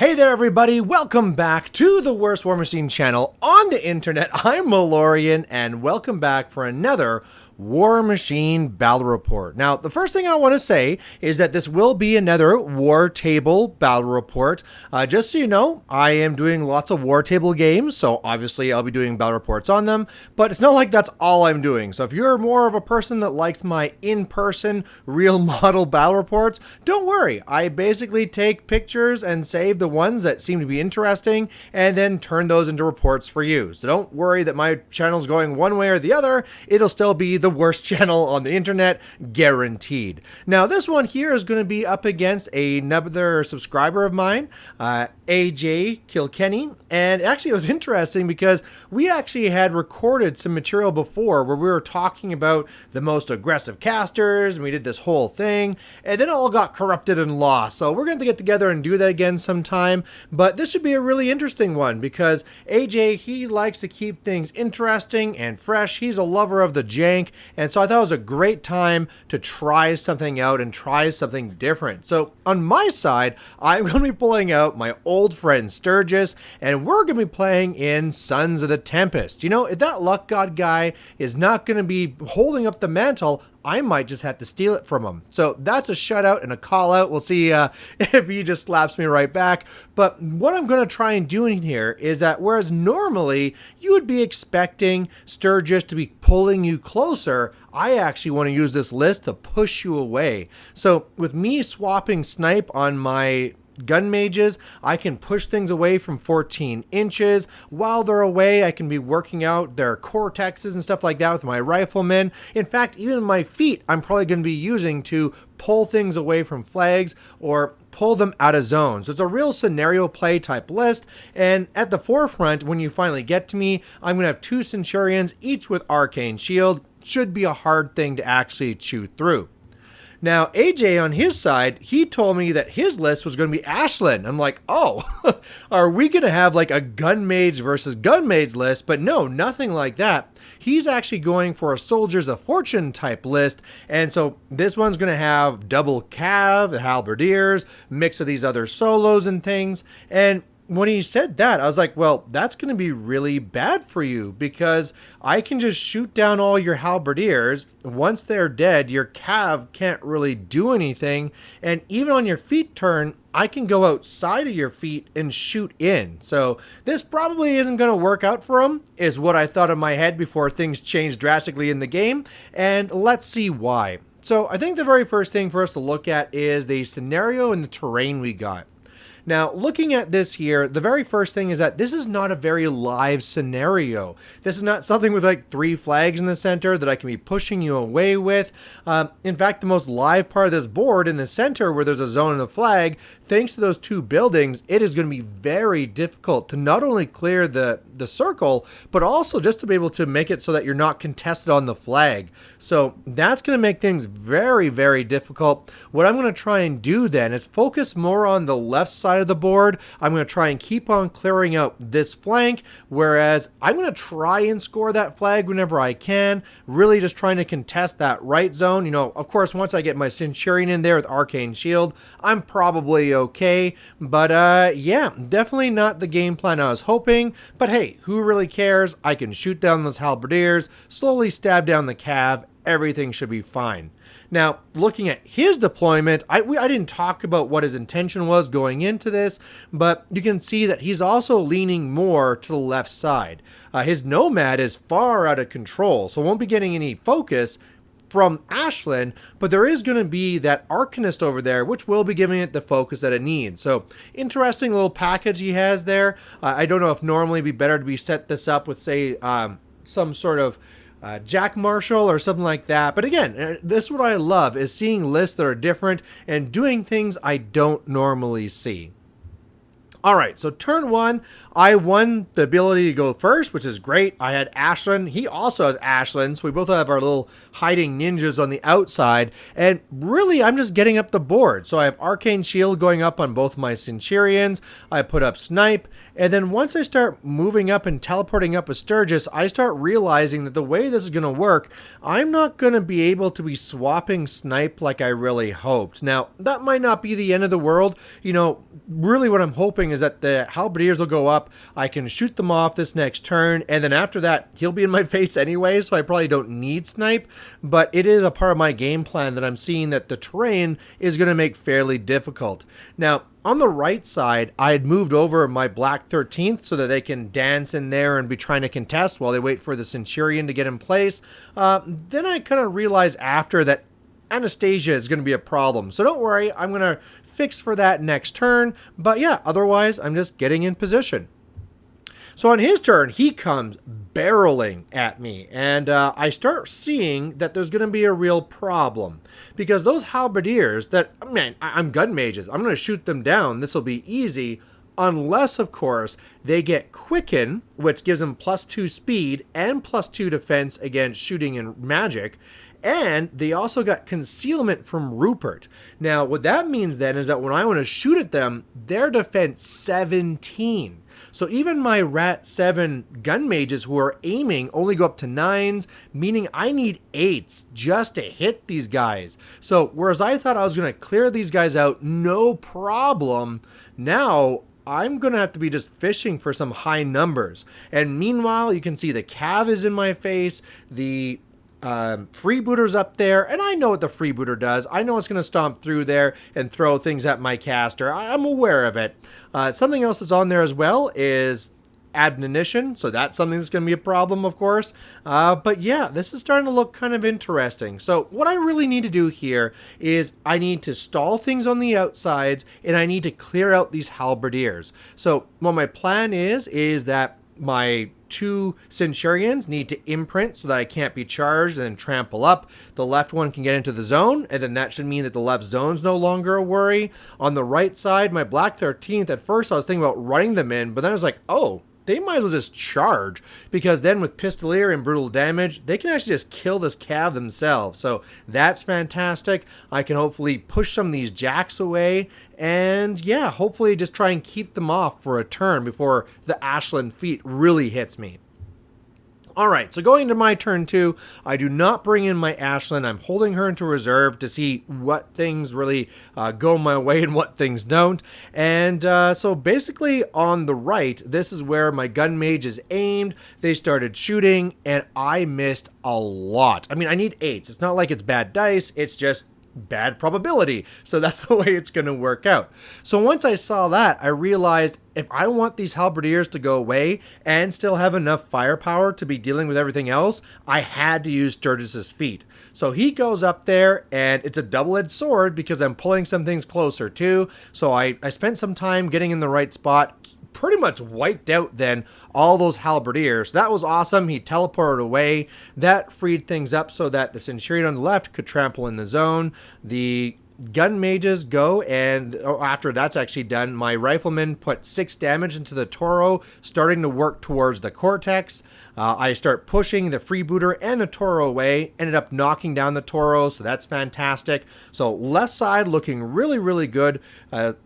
Hey there everybody, welcome back to the worst Warmachine channel on the internet. I'm Malorian and welcome back for another Warmachine Battle Report. Now, the first thing I want to say is that this will be another Wartable Battle Report. Just so you know, I am doing lots of Wartable games, so obviously I'll be doing battle reports on them, but it's not like that's all I'm doing. So if you're more of a person that likes my in-person, real model battle reports, don't worry. I basically take pictures and save the ones that seem to be interesting and then turn those into reports for you. So don't worry that my channel's going one way or the other. It'll still be the worst channel on the internet, guaranteed. Now this one here is going to be up against another subscriber of mine, AJ Kilkenny, and actually it was interesting because we actually had recorded some material before where we were talking about the most aggressive casters and we did this whole thing and then it all got corrupted and lost. So we're going to get together and do that again sometime, but this should be a really interesting one because AJ, he likes to keep things interesting and fresh. He's a lover of the jank, and so I thought it was a great time to try something out and try something different. So on my side, I'm going to be pulling out my old friend Sturgis, and we're going to be playing in Sons of the Tempest. You know, if that luck god guy is not going to be holding up the mantle, I might just have to steal it from him. So that's a shutout and a call out. We'll see if he just slaps me right back. But what I'm going to try and do in here is that whereas normally you would be expecting Sturgis to be pulling you closer, I actually want to use this list to push you away. So with me swapping snipe on my gun mages, I can push things away from 14 inches. While they're away, I can be working out their cortexes and stuff like that with my riflemen. In fact, even my feet, I'm probably going to be using to pull things away from flags or pull them out of zones. So it's a real scenario play type list. And at the forefront, when you finally get to me, I'm going to have 2 Centurions, each with Arcane Shield. Should be a hard thing to actually chew through. Now, AJ on his side, he told me that his list was going to be Ashlynn. I'm like, oh, are we going to have like a gun mage versus gun mage list? But no, nothing like that. He's actually going for a Soldiers of Fortune type list. And so this one's going to have double cav, the halberdiers, mix of these other solos and things. And when he said that, I was like, well, that's going to be really bad for you because I can just shoot down all your halberdiers. Once they're dead, your cav can't really do anything. And even on your feet turn, I can go outside of your feet and shoot in. So this probably isn't going to work out for him, is what I thought in my head before things changed drastically in the game. And let's see why. So I think the very first thing for us to look at is the scenario and the terrain we got. Now, looking at this here, the very first thing is that this is not a very live scenario. This is not something with like 3 flags in the center that I can be pushing you away with. In fact, the most live part of this board in the center where there's a zone and a flag, thanks to those 2 buildings, it is going to be very difficult to not only clear the circle, but also just to be able to make it so that you're not contested on the flag. So that's going to make things very, very difficult. What I'm going to try and do then is focus more on the left side of the board. I'm going to try and keep on clearing out this flank, whereas I'm going to try and score that flag whenever I can, really just trying to contest that right zone. You know, of course, once I get my Centurion in there with Arcane Shield, I'm probably okay, but yeah, definitely not the game plan I was hoping, but hey, who really cares? I can shoot down those halberdiers, slowly stab down the cav, everything should be fine. Now, looking at his deployment, I didn't talk about what his intention was going into this, but you can see that he's also leaning more to the left side. His Nomad is far out of control, so won't be getting any focus from Ashlynn, but there is going to be that Arcanist over there, which will be giving it the focus that it needs. So, interesting little package he has there. I don't know if normally it'd be better to be set this up with, say, some sort of Jack Marshall or something like that. But again, this is what I love, is seeing lists that are different and doing things I don't normally see. All right, so turn 1, I won the ability to go first, which is great. I had Ashlynn. He also has Ashlynn, so we both have our little hiding ninjas on the outside. And really, I'm just getting up the board. So I have Arcane Shield going up on both my Centurions. I put up Snipe. And then once I start moving up and teleporting up with Sturgis, I start realizing that the way this is going to work, I'm not going to be able to be swapping Snipe like I really hoped. Now, that might not be the end of the world. You know, really what I'm hoping is that the halberdiers will go up, I can shoot them off this next turn, and then after that, he'll be in my face anyway, so I probably don't need snipe, but it is a part of my game plan that I'm seeing that the terrain is going to make fairly difficult. Now, on the right side, I had moved over my Black 13th so that they can dance in there and be trying to contest while they wait for the Centurion to get in place. Then I kind of realized after that Anastasia is going to be a problem. So don't worry, I'm going to fix for that next turn. But yeah, otherwise, I'm just getting in position. So on his turn, he comes barreling at me, and I start seeing that there's going to be a real problem. Because those halberdiers that, man, I'm gun mages, I'm going to shoot them down, this will be easy, unless, of course, they get Quicken, which gives them +2 speed and +2 defense against shooting and magic. And they also got concealment from Rupert. Now, what that means then is that when I want to shoot at them, their defense 17. So even my Rat 7 gun mages who are aiming only go up to 9s, meaning I need 8s just to hit these guys. So whereas I thought I was going to clear these guys out, no problem, now I'm going to have to be just fishing for some high numbers. And meanwhile, you can see the Cav is in my face, the freebooter's up there, and I know what the freebooter does. I know it's going to stomp through there and throw things at my caster. I'm aware of it. Something else that's on there as well is admonition, so that's something that's going to be a problem, of course. But yeah, this is starting to look kind of interesting. So what I really need to do here is I need to stall things on the outsides, and I need to clear out these halberdiers. So what my plan is that my 2 Centurions need to imprint so that I can't be charged and then trample up. The left one can get into the zone, and then that should mean that the left zone's no longer a worry. On the right side, my Black 13th, at first I was thinking about running them in, but then I was like, oh, they might as well just charge, because then with Pistolier and Brutal Damage, they can actually just kill this Cav themselves. So that's fantastic. I can hopefully push some of these Jacks away, and yeah, hopefully just try and keep them off for a turn before the Ashlynn feat really hits me. Alright, so going to my turn 2, I do not bring in my Ashlynn. I'm holding her into reserve to see what things really go my way and what things don't. And so basically on the right, this is where my gun mage is aimed. They started shooting, and I missed a lot. I mean, I need 8s. It's not like it's bad dice, it's just bad probability. So that's the way it's going to work out. So once I saw that, I realized if I want these halberdiers to go away and still have enough firepower to be dealing with everything else, I had to use Sturgis's feat. So he goes up there, and it's a double-edged sword because I'm pulling some things closer too. So I spent some time getting in the right spot, pretty much wiped out then all those halberdiers. That was awesome. He teleported away. That freed things up so that the Centurion on the left could trample in the zone. The gun mages go, and after that's actually done, my rifleman put 6 damage into the Toro, starting to work towards the Cortex. I start pushing the freebooter and the Toro away, ended up knocking down the Toro, so that's fantastic. So left side looking really, really good.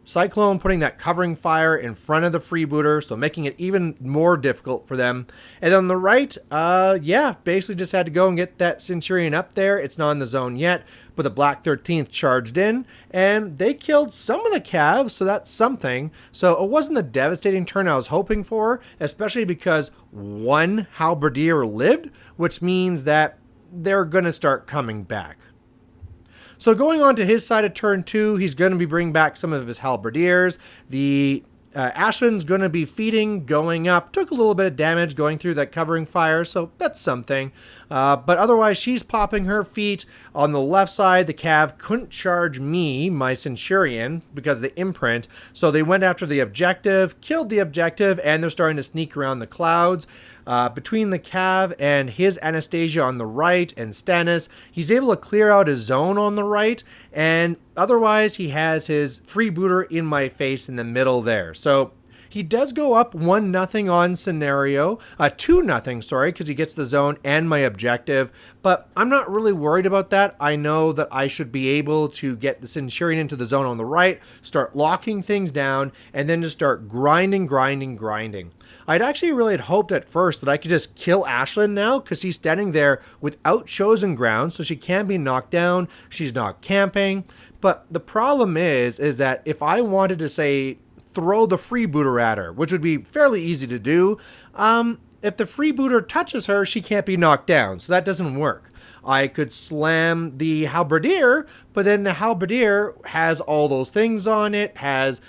Cyclone putting that covering fire in front of the freebooter, so making it even more difficult for them. And on the right, yeah, basically just had to go and get that Centurion up there. It's not in the zone yet, but the Black 13th charged in, and they killed some of the Cavs, so that's something. So it wasn't the devastating turn I was hoping for, especially because 1 halberdier lived, which means that they're going to start coming back. So going on to his side of turn 2, he's going to be bringing back some of his halberdiers. The Ashlynn's going to be feeding, going up. Took a little bit of damage going through that covering fire, so that's something. But otherwise, she's popping her feet. On the left side, the Cav couldn't charge me, my Centurion, because of the imprint. So they went after the objective, killed the objective, and they're starting to sneak around the clouds. Between the Cav and his Anastasia on the right and Stannis, he's able to clear out his zone on the right, and otherwise he has his freebooter in my face in the middle there. So he does go up 1-0 on scenario, 2-0, sorry, because he gets the zone and my objective, but I'm not really worried about that. I know that I should be able to get the Centurion into the zone on the right, start locking things down, and then just start grinding. I'd actually really had hoped at first that I could just kill Ashlynn now, because she's standing there without chosen ground, so she can be knocked down, she's not camping, but the problem is that if I wanted to say throw the freebooter at her, which would be fairly easy to do. If the freebooter touches her, she can't be knocked down, so that doesn't work. I could slam the halberdier, but then the halberdier has all those things on it, has,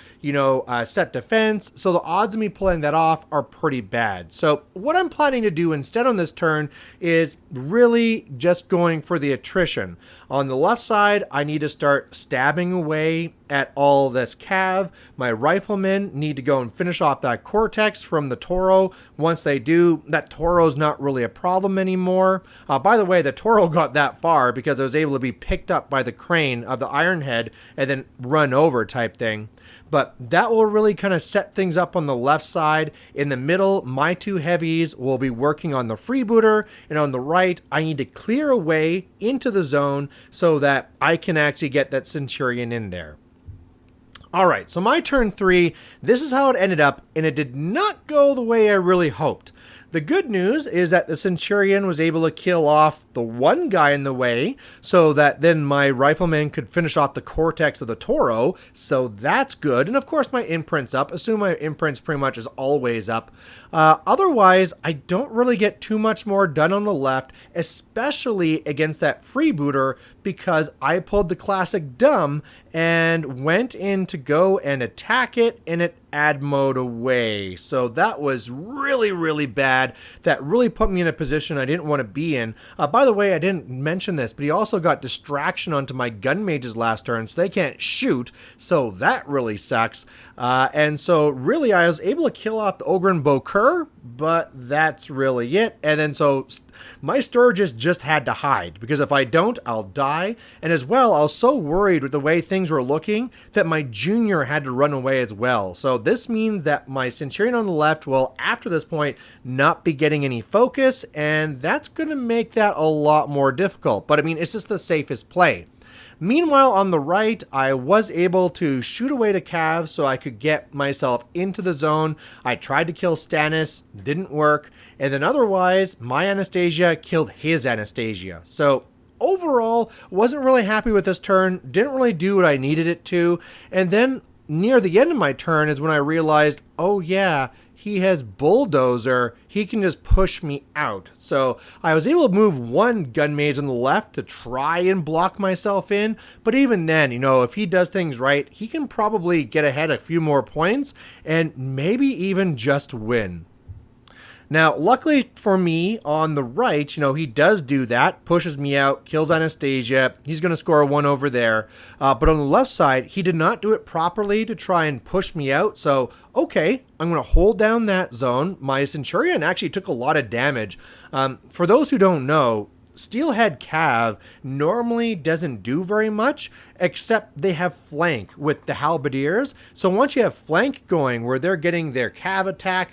set defense, so the odds of me pulling that off are pretty bad. So what I'm planning to do instead on this turn is really just going for the attrition. On the left side, I need to start stabbing away at all this cav. My riflemen need to go and finish off that cortex from the Toro. Once they do, that Toro's not really a problem anymore. By the way, the Toro got that far because I was able to be picked up by the crane of the Iron Head and then run over type thing. But that will really kind of set things up on the left side. In the middle, my two heavies will be working on the freebooter, and on the right, I need to clear a way into the zone so that I can actually get that Centurion in there. All right, so my turn 3, this is how it ended up, and it did not go the way I really hoped. The good news is that the Centurion was able to kill off the one guy in the way so that then my rifleman could finish off the cortex of the Toro, so that's good. And of course my imprint's up. Assume my imprint's pretty much is always up. Otherwise, I don't really get too much more done on the left, especially against that freebooter, because I pulled the classic dumb and went in to go and attack it, and it ad mode away. So that was really, really bad. That really put me in a position I didn't want to be in. By the way, I didn't mention this, but he also got distraction onto my gun mages last turn, so they can't shoot. So that really sucks. And so really I was able to kill off the Ogren Bokur, but that's really it. And then so my Sturgis just had to hide, because if I don't, I'll die. And as well, I was so worried with the way things were looking that my junior had to run away as well. So this means that my Centurion on the left will, after this point, not be getting any focus, and that's going to make that a lot more difficult. But I mean, it's just the safest play. Meanwhile, on the right, I was able to shoot away to Cav so I could get myself into the zone. I tried to kill Stannis, didn't work, and then otherwise, my Anastasia killed his Anastasia. So overall, wasn't really happy with this turn, didn't really do what I needed it to, and then near the end of my turn is when I realized, oh yeah, he has Bulldozer, he can just push me out. So I was able to move one gun mage on the left to try and block myself in, but even then, if he does things right, he can probably get ahead a few more points and maybe even just win. Now, luckily for me, on the right, he does do that, pushes me out, kills Anastasia. He's going to score a 1 over there. But on the left side, he did not do it properly to try and push me out. So, okay, I'm going to hold down that zone. My Centurion actually took a lot of damage. For those who don't know, Steelhead Cav normally doesn't do very much, except they have flank with the halberdiers. So once you have flank going where they're getting their cav attack,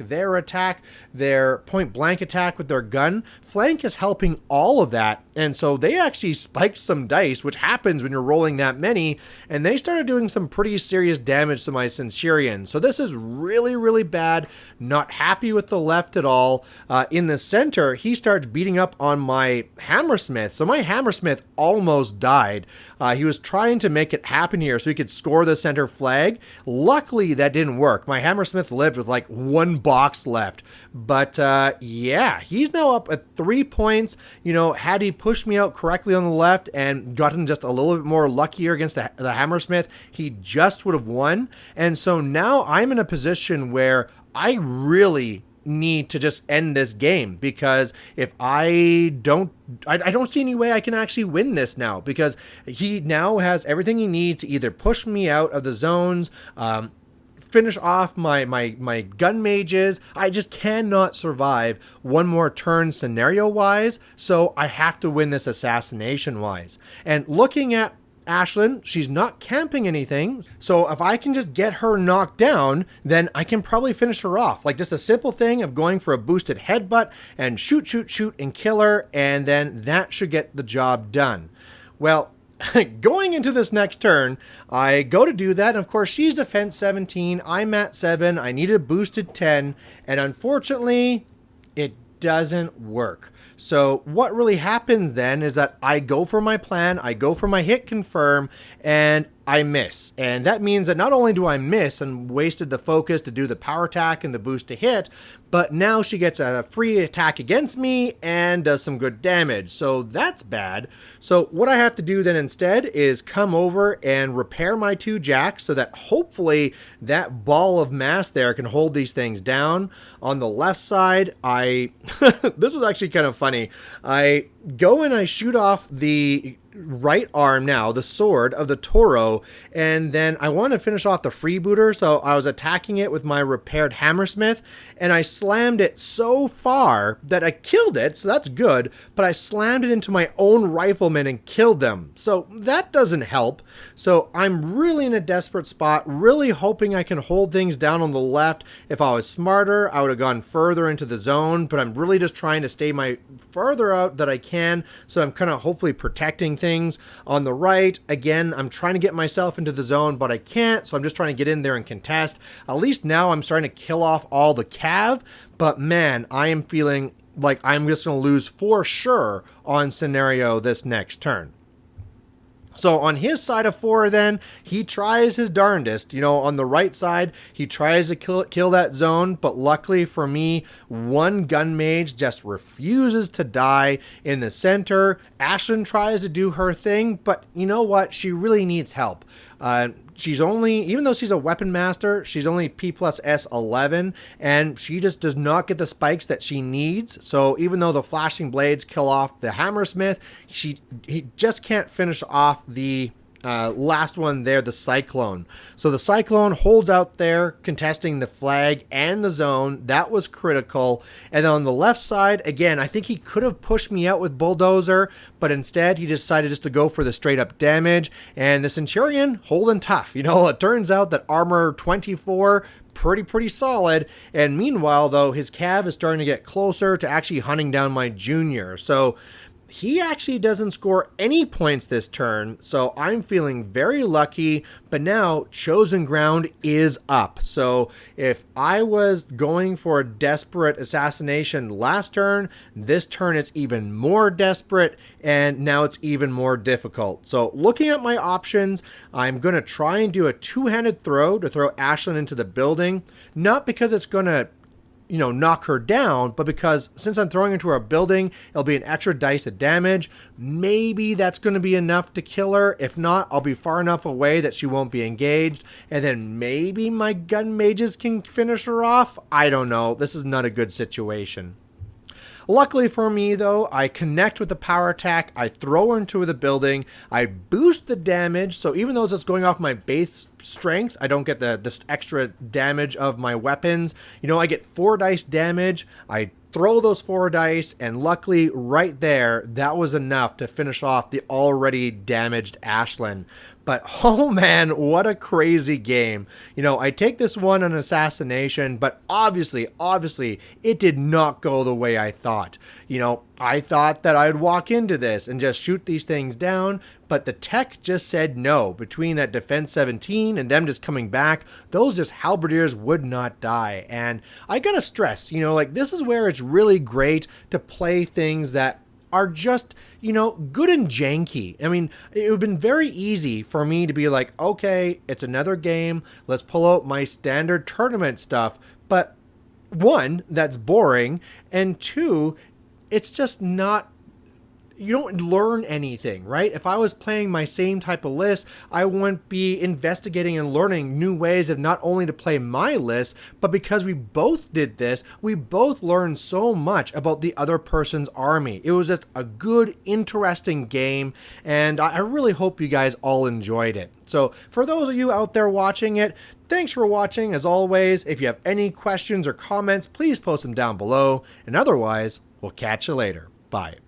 their point blank attack with their gun, flank is helping all of that. And so they actually spiked some dice, which happens when you're rolling that many, and they started doing some pretty serious damage to my Centurion. So this is really, really bad. Not happy with the left at all. In the center, he starts beating up on my Hammersmith. So my Hammersmith almost died. He was trying to make it happen here so he could score the center flag. Luckily, that didn't work. My Hammersmith lived with like 1 box left. But yeah, he's now up at 3 points. Had he pushed me out correctly on the left and gotten just a little bit more luckier against the Hammersmith, he just would have won. And so now I'm in a position where I really need to just end this game, because if I don't see any way I can actually win this now, because he now has everything he needs to either push me out of the zones, finish off my gun mages. I just cannot survive one more turn scenario wise, so I have to win this assassination wise. And looking at Ashlynn, she's not camping anything, so if I can just get her knocked down, then I can probably finish her off. Like just a simple thing of going for a boosted headbutt and shoot and kill her, and then that should get the job done. Well, going into this next turn, I go to do that, and of course she's defense 17, I'm at 7, I need a boosted 10, and unfortunately, it doesn't work. So what really happens then is that I go for my plan, I go for my hit confirm, and I miss. And that means that not only do I miss and wasted the focus to do the power attack and the boost to hit, but now she gets a free attack against me and does some good damage. So that's bad. So what I have to do then instead is come over and repair my 2 jacks so that hopefully that ball of mass there can hold these things down. On the left side, this is actually kind of funny. I go and I shoot off the right arm now, the sword of the Toro, and then I want to finish off the freebooter, so I was attacking it with my repaired hammersmith, and I slammed it so far that I killed it, so that's good, but I slammed it into my own riflemen and killed them, so that doesn't help. So I'm really in a desperate spot, really hoping I can hold things down on the left. If I was smarter, I would have gone further into the zone, but I'm really just trying to stay my further out that I can, so I'm kind of hopefully protecting things. On the right, again, I'm trying to get myself into the zone, but I can't, so I'm just trying to get in there and contest. At least now I'm starting to kill off all the cav, but man, I am feeling like I'm just going to lose for sure on scenario this next turn. So on his side of 4 then, he tries his darndest. You know, on the right side, he tries to kill that zone, but luckily for me, 1 gun mage just refuses to die in the center. Ashlynn tries to do her thing, but you know what? She really needs help. She's only, even though she's a weapon master, she's only P+S 11, and she just does not get the spikes that she needs. So even though the flashing blades kill off the hammersmith, he just can't finish off the last one there, the cyclone. So the cyclone holds out there, contesting the flag and the zone. That was critical. And then on the left side, again, I think he could have pushed me out with bulldozer, but instead he decided just to go for the straight up damage. And the Centurion holding tough. You know, it turns out that armor 24 pretty solid. And meanwhile, though, his cav is starting to get closer to actually hunting down my junior. So he actually doesn't score any points this turn, so I'm feeling very lucky, but now Chosen Ground is up. So if I was going for a desperate assassination last turn, this turn it's even more desperate, and now it's even more difficult. So looking at my options, I'm going to try and do a 2-handed throw to throw Ashlynn into the building, not because it's going to knock her down, but because since I'm throwing into her building, it'll be an extra dice of damage. Maybe that's going to be enough to kill her. If not, I'll be far enough away that she won't be engaged. And then maybe my gun mages can finish her off. I don't know. This is not a good situation. Luckily for me, though, I connect with the power attack, I throw her into the building, I boost the damage, so even though it's just going off my base strength, I don't get this extra damage of my weapons. You know, I get 4 dice damage, I throw those 4 dice, and luckily right there, that was enough to finish off the already damaged Ashlynn. But oh man, what a crazy game. You know, I take this one on assassination, but obviously, it did not go the way I thought. You know, I thought that I'd walk into this and just shoot these things down, but the tech just said no. Between that defense 17 and them just coming back, those just halberdiers would not die. And I gotta stress, you know, like this is where it's really great to play things that are just, you know, good and janky. I mean, it would have been very easy for me to be like, okay, it's another game. Let's pull out my standard tournament stuff. But 1, that's boring. And 2, it's just not, you don't learn anything, right? If I was playing my same type of list, I wouldn't be investigating and learning new ways of not only to play my list, but because we both did this, we both learned so much about the other person's army. It was just a good, interesting game, and I really hope you guys all enjoyed it. So for those of you out there watching it, thanks for watching. As always, if you have any questions or comments, please post them down below, and otherwise, we'll catch you later. Bye.